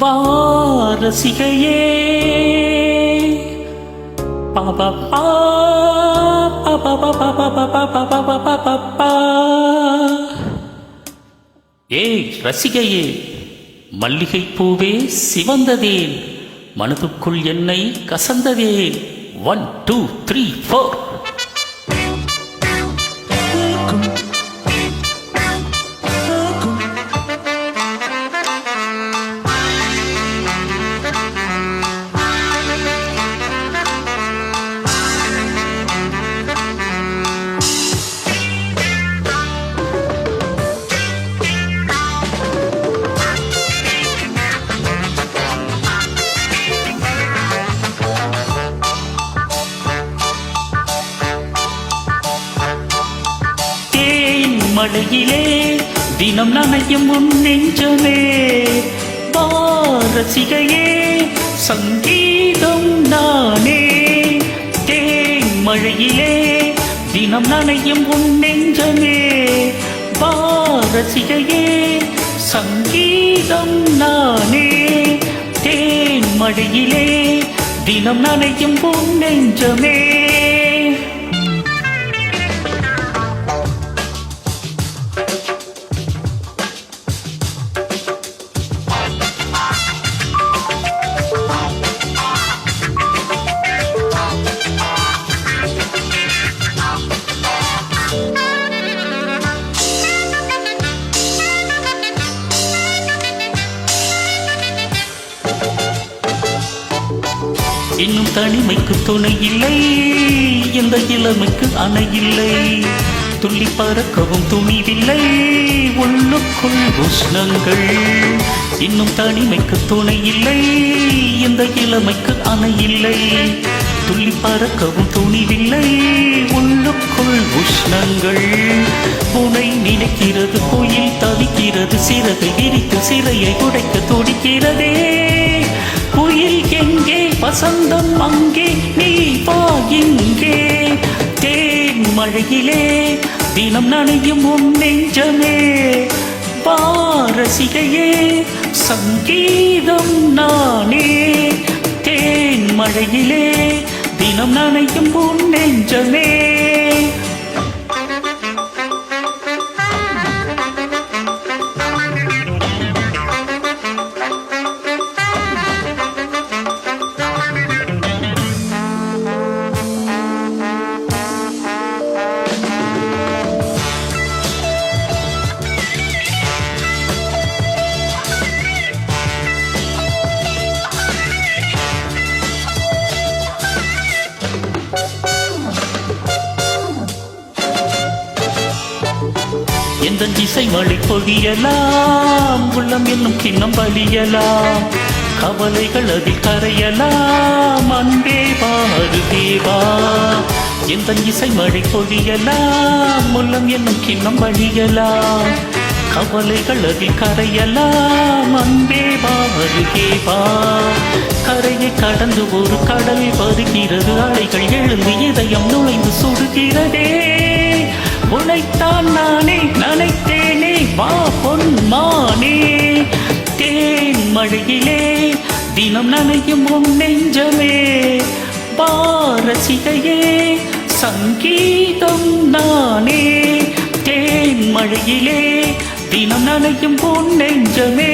வாரசிகையே பாபா ஏய் ரசிகையே, மல்லிகை பூவே சிவந்ததேன், மனதுக்குள் என்னை கசந்ததேன். 1 2 3 4. மழையிலே தினம் நனையும் உன் நெஞ்சமே, வாரசிகையே சங்கீதம் நானே. தேன் மழையிலே தினம் நனையும் உன் நெஞ்சமே, வாரசிகையே சங்கீதம் நானே. தேன் மழையிலே தினம் நனையும் உன் நெஞ்சமே. இன்னும் தனிமைக்கு துணை இல்லை, இந்த இளமைக்கு அணை இல்லை. துள்ளி பறக்கவும் துணிவில்லை, உள்ளுக்குள் உஷ்ணங்கள். இன்னும் தனிமைக்கு துணை இல்லை, இந்த இளமைக்கு அணை இல்லை. துள்ளி பறக்கவும் துணிவில்லை, உள்ளுக்குள் உஷ்ணங்கள். புனை நினைக்கிறது, கோயில் தவிக்கிறது, சிறகை விரித்து சிறையை உடைக்க துடிக்கிறதே. குயில் எங்கே, வசந்தம் அங்கே, நீ வா இங்கே. தேன் மழையிலே தினம் நனையும் உன் நெஞ்சமே, வாரசிகையே சங்கீதம் நானே. தேன் மழையிலே தினம் நனையும் உன் நெஞ்சமே. எந்த இசை மழை பொழியலாம், உள்ளம் என்னும் கிண்ணம் வலியலாம். கவலைகள் அதில் கரையலாம், அன்பே வாருதேவா. எந்த இசை மழை பொழியலாம், உள்ளம் என்னும் கிண்ணம் வலியலாம். கவலைகள் அதில் கரையலாம், அன்பே வாருதேவா. கரையை கடந்து ஒரு கடல் வருகிறது, அலைகள் எழுந்து இதயம் நுழைந்து சுடுகிறதே. உனைத்தான் நானே நினைத்தேனே, வா பொன்மானே. தேன் மழையிலே தினம் நனையும் உன் நெஞ்சமே, வாரசிகையே சங்கீதம் நானே. தேன் மழையிலே தினம் நனையும் உன் நெஞ்சமே.